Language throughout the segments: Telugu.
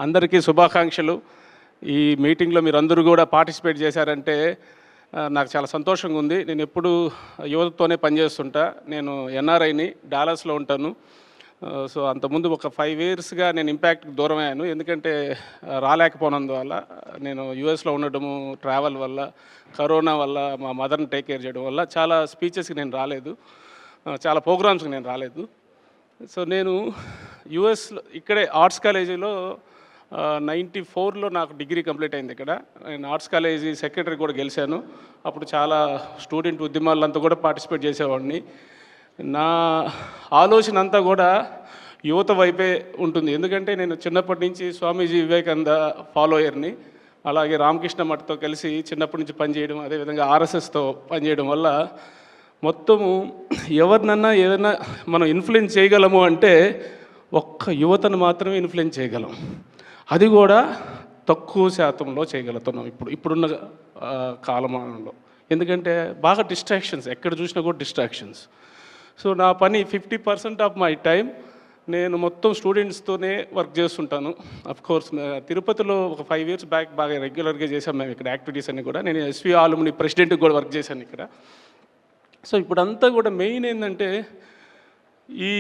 అందరికీ శుభాకాంక్షలు. ఈ మీటింగ్లో మీరందరూ కూడా పార్టిసిపేట్ చేశారంటే నాకు చాలా సంతోషంగా ఉంది. నేను ఎప్పుడు యువతతోనే పనిచేస్తుంటా. నేను ఎన్ఆర్ఐని, డాలస్లో ఉంటాను. సో అంతకుముందు ఒక 5 ఇయర్స్గా నేను ఇంపాక్ట్కి దూరం అయ్యాను. ఎందుకంటే రాలేకపోయినందువల్ల, నేను యూఎస్లో ఉండడము, ట్రావెల్ వల్ల, కరోనా వల్ల, మా మదర్ని టేక్ కేర్ చేయడం వల్ల చాలా స్పీచెస్కి నేను రాలేదు, చాలా ప్రోగ్రామ్స్కి నేను రాలేదు. సో నేను యూఎస్లో ఇక్కడే ఆర్ట్స్ కాలేజీలో 94లో నాకు డిగ్రీ కంప్లీట్ అయింది. ఇక్కడ నేను ఆర్ట్స్ కాలేజీ సెక్రటరీ కూడా గెలిచాను. అప్పుడు చాలా స్టూడెంట్ ఉద్యమాలంతా కూడా పార్టిసిపేట్ చేసేవాడిని. నా ఆలోచన అంతా కూడా యువత వైపే ఉంటుంది. ఎందుకంటే నేను చిన్నప్పటి నుంచి స్వామీజీ వివేకానంద ఫాలోయర్ని, అలాగే రామకృష్ణ మఠతో కలిసి చిన్నప్పటి నుంచి పనిచేయడం, అదేవిధంగా ఆర్ఎస్ఎస్తో పనిచేయడం వల్ల మొత్తము ఎవరినన్నా ఏదైనా మనం ఇన్ఫ్లుయెన్స్ చేయగలము అంటే ఒక్క యువతను మాత్రమే ఇన్ఫ్లుయెన్స్ చేయగలం. అది కూడా తక్కువ శాతంలో చేయగలుగుతున్నాం ఇప్పుడున్న కాలమానంలో. ఎందుకంటే బాగా డిస్ట్రాక్షన్స్, ఎక్కడ చూసినా కూడా డిస్ట్రాక్షన్స్. సో నా పని 50% ఆఫ్ మై టైం నేను మొత్తం స్టూడెంట్స్తోనే వర్క్ చేస్తుంటాను. అఫ్కోర్స్ తిరుపతిలో ఒక 5 ఇయర్స్ బ్యాక్ బాగా రెగ్యులర్గా చేశాం మేము ఇక్కడ యాక్టివిటీస్ అన్నీ కూడా. నేను ఎస్వి ఆలుమిని ప్రెసిడెంట్కి కూడా వర్క్ చేశాను ఇక్కడ. సో ఇప్పుడంతా కూడా మెయిన్ ఏంటంటే ఈ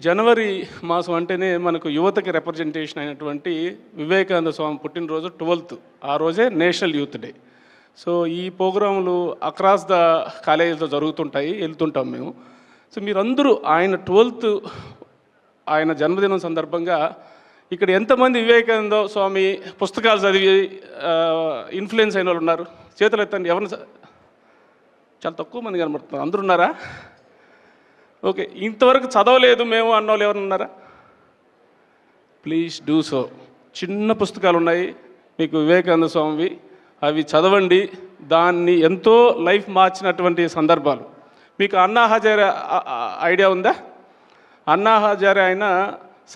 జనవరి మాసం అంటేనే మనకు యువతకి రిప్రజెంటేషన్ అయినటువంటి వివేకానంద స్వామి పుట్టినరోజు 12th. ఆ రోజే నేషనల్ యూత్ డే. సో ఈ ప్రోగ్రాములు అక్రాస్ ద కాలేజీలో జరుగుతుంటాయి, వెళ్తుంటాం మేము. సో మీరందరూ ఆయన 12th ఆయన జన్మదినం సందర్భంగా ఇక్కడ ఎంతమంది వివేకానంద స్వామి పుస్తకాలు చదివి ఇన్ఫ్లుయెన్స్ అయిన వాళ్ళు ఉన్నారు? చేతులు ఎత్తండి. ఎవరిని? చాలా తక్కువ మంది కనబడుతున్నారు. అందరూ ఉన్నారా? ఓకే. ఇంతవరకు చదవలేదు మేము అన్నోళ్ళు ఎవరు ఉన్నారా? Please do so. చిన్న పుస్తకాలు ఉన్నాయి మీకు వివేకానంద స్వామివి, అవి చదవండి. దాన్ని ఎంతో లైఫ్ మార్చినటువంటి సందర్భాలు. మీకు అన్నా హజారే ఐడియా ఉందా? అన్నా హజారే ఆయన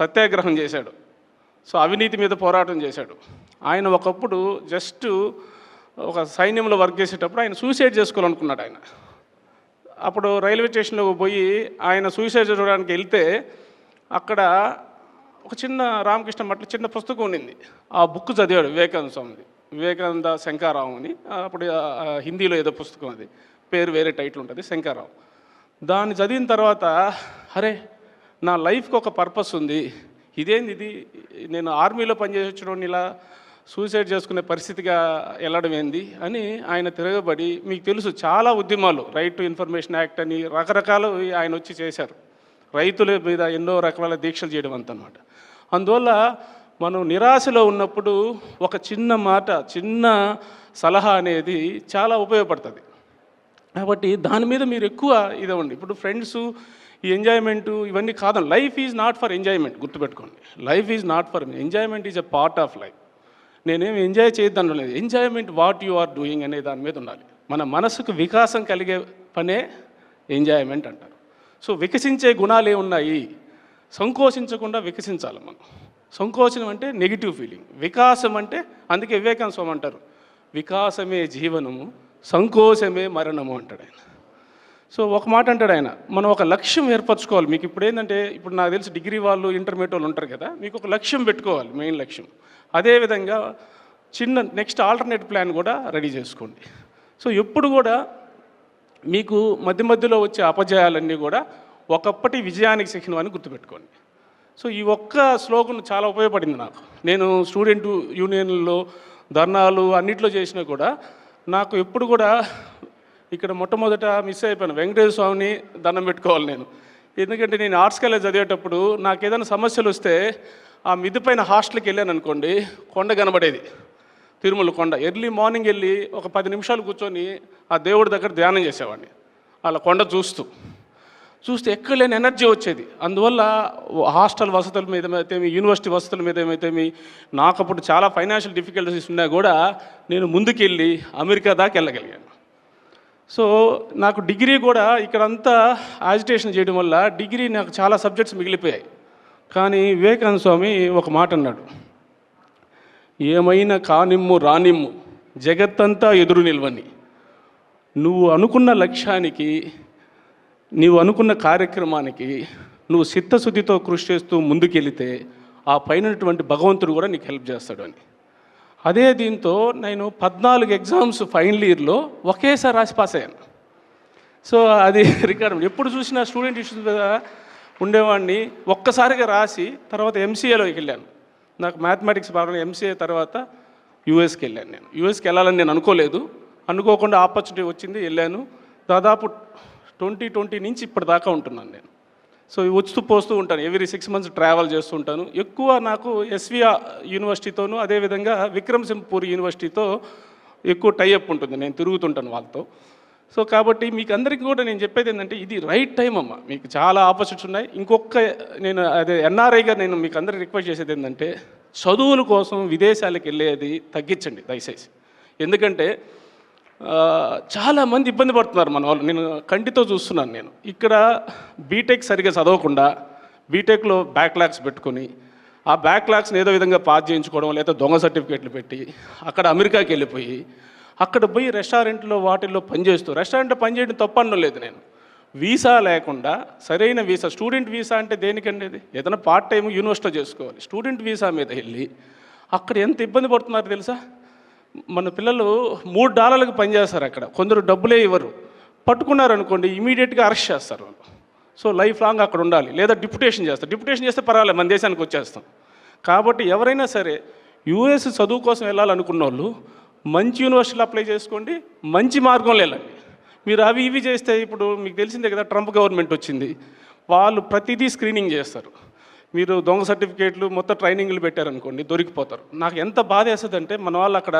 సత్యాగ్రహం చేశాడు. సో అవినీతి మీద పోరాటం చేశాడు. ఆయన ఒకప్పుడు జస్ట్ ఒక సైన్యంలో వర్క్ చేసేటప్పుడు ఆయన సూసైడ్ చేసుకోవాలనుకున్నాడు. ఆయన అప్పుడు రైల్వే స్టేషన్లోకి పోయి ఆయన సూసైడ్ చేయడానికి వెళ్తే అక్కడ ఒక చిన్న రామకృష్ణ మఠంలో చిన్న పుస్తకం ఉండింది. ఆ బుక్ చదివాడు వివేకానంద స్వామిది, వివేకానంద శంకారావు అని. అప్పుడు హిందీలో ఏదో పుస్తకం, అది పేరు వేరే టైటిల్ ఉంటుంది, శంకారావు. దాన్ని చదివిన తర్వాత అరే నా లైఫ్కి ఒక పర్పస్ ఉంది, ఇదేంది ఇది, నేను ఆర్మీలో పనిచేసి వచ్చిన ఇలా సూసైడ్ చేసుకునే పరిస్థితిగా వెళ్ళడం ఏంది అని ఆయన తిరగబడి, మీకు తెలుసు చాలా ఉద్యమాలు, రైట్ టు ఇన్ఫర్మేషన్ యాక్ట్ అని రకరకాలు ఆయన వచ్చి చేశారు. రైతుల మీద ఎన్నో రకాల దీక్షలు చేయడం అంతనమాట. అందువల్ల మనం నిరాశలో ఉన్నప్పుడు ఒక చిన్న మాట, చిన్న సలహా అనేది చాలా ఉపయోగపడుతుంది. కాబట్టి దాని మీద మీరు ఎక్కువ ఇదవ్వండి. ఇప్పుడు ఫ్రెండ్స్, ఈ ఎంజాయ్మెంటు ఇవన్నీ కాదు. Life is not for enjoyment, గుర్తుపెట్టుకోండి. Life is not for enjoyment, is a part of life. నేనేమి ఎంజాయ్ చేయొద్దాను లేదు, enjoyment what you are doing అనే దాని మీద ఉండాలి. మన మనసుకు వికాసం కలిగే పనే ఎంజాయ్మెంట్ అంటారు. సో వికసించే గుణాలు ఏమున్నాయి? సంకోచించకుండా వికసించాలి మనం. సంకోచనం అంటే నెగిటివ్ ఫీలింగ్, వికాసం అంటే, అందుకే వివేకానంద స్వామి అంటారు వికాసమే జీవనము, సంకోచమే మరణము అంటాడు ఆయన. సో ఒక మాట అంటాడు ఆయన, మనం ఒక లక్ష్యం ఏర్పరచుకోవాలి. మీకు ఇప్పుడు ఏంటంటే, ఇప్పుడు నాకు తెలిసి డిగ్రీ వాళ్ళు, ఇంటర్మీడియట్ వాళ్ళు ఉంటారు కదా, మీకు ఒక లక్ష్యం పెట్టుకోవాలి, మెయిన్ లక్ష్యం. అదేవిధంగా చిన్న నెక్స్ట్ ఆల్టర్నేట్ ప్లాన్ కూడా రెడీ చేసుకోండి. సో ఎప్పుడు కూడా మీకు మధ్య మధ్యలో వచ్చే అపజయాలన్నీ కూడా ఒకప్పటి విజయానికి చిహ్నం అని గుర్తుపెట్టుకోండి. సో ఈ ఒక్క స్లోగన్ చాలా ఉపయోగపడింది నాకు. నేను స్టూడెంట్ యూనియన్లో ధర్నాలు అన్నిట్లో చేసినా కూడా నాకు ఎప్పుడు కూడా ఇక్కడ మొట్టమొదట మిస్ అయిపోయాను, వెంకటేశ్వర స్వామిని దండం పెట్టుకోవాలి నేను. ఎందుకంటే నేను ఆర్ట్స్ కాలేజ్ చదివేటప్పుడు నాకు ఏదైనా సమస్యలు వస్తే ఆ మిద్ది పైన హాస్టల్కి వెళ్ళాను అనుకోండి, కొండ కనబడేది, తిరుమల కొండ. ఎర్లీ మార్నింగ్ వెళ్ళి ఒక 10 నిమిషాలు కూర్చొని ఆ దేవుడి దగ్గర ధ్యానం చేసేవాడిని, అలా కొండ చూస్తే ఎక్కడ లేని ఎనర్జీ వచ్చేది. అందువల్ల హాస్టల్ వసతుల మీద ఏమైతేమి, యూనివర్సిటీ వసతుల మీద ఏమైతేమి, నాకు అప్పుడు చాలా ఫైనాన్షియల్ డిఫికల్టీస్ ఉన్నా కూడా నేను ముందుకెళ్ళి అమెరికా దాకా వెళ్ళగలిగాను. సో నాకు డిగ్రీ కూడా ఇక్కడంతా యాజిటేషన్ చేయడం వల్ల డిగ్రీ నాకు చాలా సబ్జెక్ట్స్ మిగిలిపోయాయి. కానీ వివేకానంద స్వామి ఒక మాట అన్నాడు, ఏమైనా కానిమ్ము రానిమ్ము జగత్తంతా ఎదురు నిల్వని. నువ్వు అనుకున్న లక్ష్యానికి, నీవు అనుకున్న కార్యక్రమానికి నువ్వు చిత్తశుద్ధితో కృషి చేస్తూ ముందుకెళితే ఆ పైనటువంటి భగవంతుడు కూడా నీకు హెల్ప్ చేస్తాడు అని. అదే దీంతో నేను 14 ఎగ్జామ్స్ ఫైనల్ ఇయర్లో ఒకేసారి రాసి పాస్ అయ్యాను. సో అది రికార్డు. ఎప్పుడు చూసినా స్టూడెంట్ ఇష్యూస్ మీద ఉండేవాడిని. ఒక్కసారిగా రాసి తర్వాత ఎంసీఏలోకి వెళ్ళాను. నాకు మ్యాథమెటిక్స్ బాగా, ఎంసీఏ తర్వాత యూఎస్కి వెళ్ళాను. నేను యూఎస్కి వెళ్ళాలని నేను అనుకోలేదు, అనుకోకుండా ఆపర్చునిటీ వచ్చింది, వెళ్ళాను. దాదాపు 2020 నుంచి ఇప్పటిదాకా ఉంటున్నాను నేను. సో వచ్చుతూ పోస్తూ ఉంటాను, ఎవ్రీ 6 months ట్రావెల్ చేస్తూ ఉంటాను. ఎక్కువ నాకు ఎస్వి యూనివర్సిటీతోనూ అదేవిధంగా విక్రమ్సింహపూర్ యూనివర్సిటీతో ఎక్కువ టైఅప్ ఉంటుంది, నేను తిరుగుతుంటాను వాళ్ళతో. సో కాబట్టి మీకు అందరికీ కూడా నేను చెప్పేది ఏంటంటే ఇది రైట్ టైం అమ్మ, మీకు చాలా ఆపర్చునిటీస్ ఉన్నాయి. నేను అదే ఎన్ఆర్ఐగా నేను మీకు అందరికీ రిక్వెస్ట్ చేసేది ఏంటంటే చదువుల కోసం విదేశాలకు వెళ్ళేది తగ్గించండి దయచేసి. ఎందుకంటే చాలామంది ఇబ్బంది పడుతున్నారు మన వాళ్ళు, నేను కంటితో చూస్తున్నాను. నేను ఇక్కడ బీటెక్ సరిగ్గా చదవకుండా బీటెక్లో బ్యాక్లాగ్స్ పెట్టుకొని ఆ బ్యాక్లాగ్స్ని ఏదో విధంగా పాస్ చేయించుకోవడం, లేదా దొంగ సర్టిఫికేట్లు పెట్టి అక్కడ అమెరికాకి వెళ్ళిపోయి అక్కడ పోయి రెస్టారెంట్లో వాటిల్లో పనిచేస్తూ, రెస్టారెంట్లో పనిచేయడం తప్పనడం లేదు నేను. వీసా లేకుండా సరైన వీసా, స్టూడెంట్ వీసా అంటే దేనికండి? అది ఏదైనా పార్ట్ టైం యూనివర్సిటీలో చేసుకోవాలి. స్టూడెంట్ వీసా మీద వెళ్ళి అక్కడ ఎంత ఇబ్బంది పడుతున్నారు తెలుసా? మన పిల్లలు $3 పనిచేస్తారు అక్కడ, కొందరు డబ్బులే ఇవ్వరు. పట్టుకున్నారనుకోండి ఇమీడియట్గా అరెస్ట్ చేస్తారు వాళ్ళు. సో లైఫ్ లాంగ్ అక్కడ ఉండాలి, లేదా డిప్యుటేషన్ చేస్తారు. డిప్యుటేషన్ చేస్తే పర్వాలేదు, మన దేశానికి వచ్చేస్తాం. కాబట్టి ఎవరైనా సరే యూఎస్ చదువు కోసం వెళ్ళాలనుకున్న వాళ్ళు మంచి యూనివర్సిటీలో అప్లై చేసుకోండి, మంచి మార్గంలో వెళ్ళండి. మీరు అవి ఇవి చేస్తే, ఇప్పుడు మీకు తెలిసిందే కదా, ట్రంప్ గవర్నమెంట్ వచ్చింది, వాళ్ళు ప్రతిదీ స్క్రీనింగ్ చేస్తారు. మీరు దొంగ సర్టిఫికేట్లు మొత్తం ట్రైనింగ్లు పెట్టారనుకోండి దొరికిపోతారు. నాకు ఎంత బాధ వేస్తుందంటే మన వాళ్ళు అక్కడ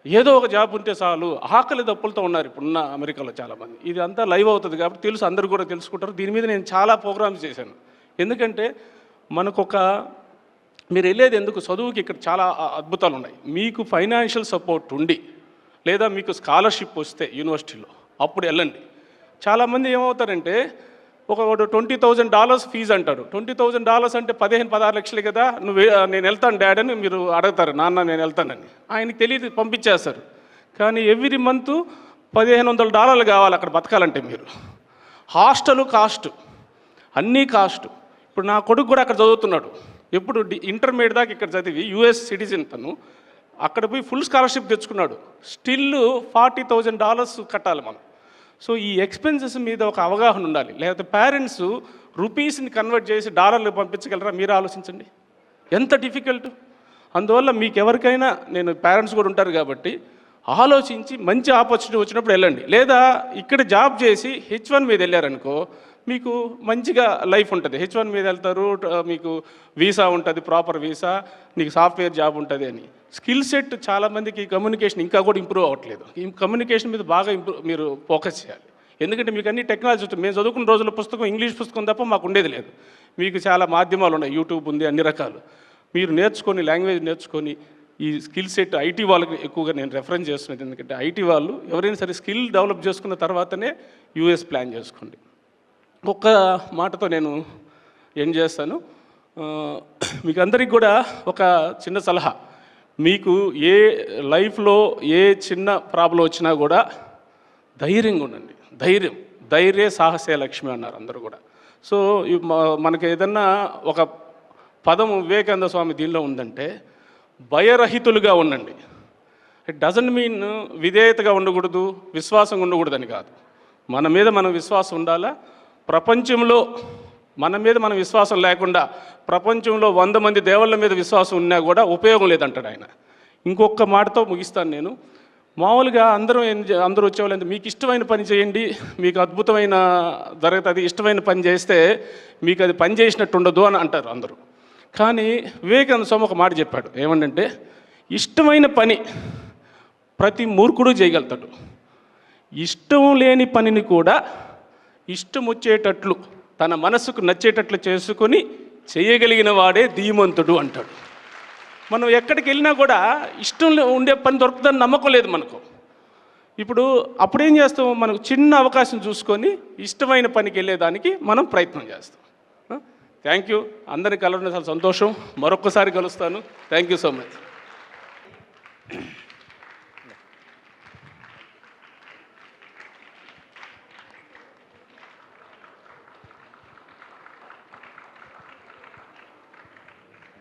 ఏదో ఒక జాబ్ ఉంటే చాలు ఆకలి దప్పులతో ఉన్నారు ఇప్పుడున్న అమెరికాలో చాలామంది. ఇది అంతా లైవ్ అవుతుంది కాబట్టి తెలుసు, అందరూ కూడా తెలుసుకుంటారు. దీని మీద నేను చాలా ప్రోగ్రామ్స్ చేశాను. ఎందుకంటే మనకొక మీరు వెళ్ళేది ఎందుకు, చదువుకి ఇక్కడ చాలా అద్భుతాలు ఉన్నాయి. మీకు ఫైనాన్షియల్ సపోర్ట్ ఉండి లేదా మీకు స్కాలర్షిప్ వస్తే యూనివర్సిటీలో అప్పుడు వెళ్ళండి. చాలామంది ఏమవుతారంటే ఒక $20,000 ఫీజు అంటాడు. $20,000 అంటే 15-16 లక్షలు కదా, నేను వెళ్తాను డాడ్ అని మీరు అడుగుతారు, నాన్న నేను వెళ్తానని. ఆయనకి తెలియదు, పంపించేస్తారు. కానీ ఎవ్రీ మంత్ $1,500 కావాలి అక్కడ బతకాలంటే. మీరు హాస్టల్ కాస్ట్, అన్నీ కాస్ట్. ఇప్పుడు నా కొడుకు కూడా అక్కడ చదువుతున్నాడు. ఎప్పుడు ఇంటర్మీడియట్ దాకా ఇక్కడ చదివి యూఎస్ సిటిజన్ తను, అక్కడ పోయి ఫుల్ స్కాలర్షిప్ తెచ్చుకున్నాడు. స్టిల్ $40,000 కట్టాలి మనం. సో ఈ ఎక్స్పెన్సెస్ మీద ఒక అవగాహన ఉండాలి. లేకపోతే పేరెంట్స్ రూపీస్ని కన్వర్ట్ చేసి డాలర్లు పంపించగలరా? మీరు ఆలోచించండి ఎంత డిఫికల్ట్. అందువల్ల మీకు ఎవరికైనా, నేను పేరెంట్స్ కూడా ఉంటారు కాబట్టి ఆలోచించి మంచి ఆపర్చునిటీ వచ్చినప్పుడు వెళ్ళండి. లేదా ఇక్కడ జాబ్ చేసి H1 మీద వెళ్ళారనుకో మీకు మంచిగా లైఫ్ ఉంటుంది. H1 మీద వెళ్తారు, మీకు వీసా ఉంటుంది, ప్రాపర్ వీసా, నీకు సాఫ్ట్వేర్ జాబ్ ఉంటుంది అని. స్కిల్ సెట్ చాలామందికి కమ్యూనికేషన్ ఇంకా కూడా ఇంప్రూవ్ అవ్వట్లేదు. ఈ కమ్యూనికేషన్ మీద బాగా మీరు ఫోకస్ చేయాలి. ఎందుకంటే మీకు అన్ని టెక్నాలజీ ఉంటుంది. మేము చదువుకున్న రోజుల పుస్తకం ఇంగ్లీష్ పుస్తకం తప్ప మాకు ఉండేది లేదు. మీకు చాలా మాధ్యమాలు ఉన్నాయి, యూట్యూబ్ ఉంది, అన్ని రకాలు. మీరు నేర్చుకొని, లాంగ్వేజ్ నేర్చుకొని ఈ స్కిల్ సెట్ ఐటీ వాళ్ళకి ఎక్కువగా నేను రెఫరెన్స్ చేస్తున్నది. ఎందుకంటే ఐటీ వాళ్ళు ఎవరైనా సరే స్కిల్ డెవలప్ చేసుకున్న తర్వాతనే యూఎస్ ప్లాన్ చేసుకోండి. ఒక్క మాటతో నేను ఎండ్ చేస్తాను. మీకు అందరికి కూడా ఒక చిన్న సలహా, మీకు ఏ లైఫ్లో ఏ చిన్న ప్రాబ్లం వచ్చినా కూడా ధైర్యంగా ఉండండి. ధైర్య సాహసే లక్ష్మి అన్నారు అందరూ కూడా. సో మనకి ఏదన్నా ఒక పదం వివేకానంద స్వామి దీనిలో ఉందంటే భయరహితులుగా ఉండండి. ఇట్ డజంట్ మీన్ విధేయతగా ఉండకూడదు, విశ్వాసంగా ఉండకూడదు అని కాదు. మన మీద మనం విశ్వాసం ఉండాలా. ప్రపంచంలో మన మీద మనం విశ్వాసం లేకుండా ప్రపంచంలో 100 మంది దేవుళ్ళ మీద విశ్వాసం ఉన్నా కూడా ఉపయోగం లేదంటాడు ఆయన. ఇంకొక మాటతో ముగిస్తాను నేను. మామూలుగా అందరూ వచ్చేవాళ్ళు మీకు ఇష్టమైన పని చేయండి, మీకు అద్భుతమైన జరుగుతుంది, ఇష్టమైన పని చేస్తే మీకు అది పని చేసినట్టు ఉండదు అని అంటారు అందరూ. కానీ వివేకానంద స్వామి ఒక మాట చెప్పాడు, ఏమంటే ఇష్టమైన పని ప్రతి మూర్ఖుడు చేయగలుగుతాడు, ఇష్టం లేని పనిని కూడా ఇష్టం వచ్చేటట్లు తన మనసుకు నచ్చేటట్లు చేసుకొని చేయగలిగిన వాడే ధీమంతుడు అంటాడు. మనం ఎక్కడికి వెళ్ళినా కూడా ఇష్టం ఉండే పని దొరుకుతుందని నమ్మకం లేదు మనకు. ఇప్పుడు అప్పుడేం చేస్తాం, మనకు చిన్న అవకాశం చూసుకొని ఇష్టమైన పనికి వెళ్ళేదానికి మనం ప్రయత్నం చేస్తాం. Thank you. అందరిని కలవడం చాలా సంతోషం. మరొక్కసారి కలుస్తాను. Thank you so much.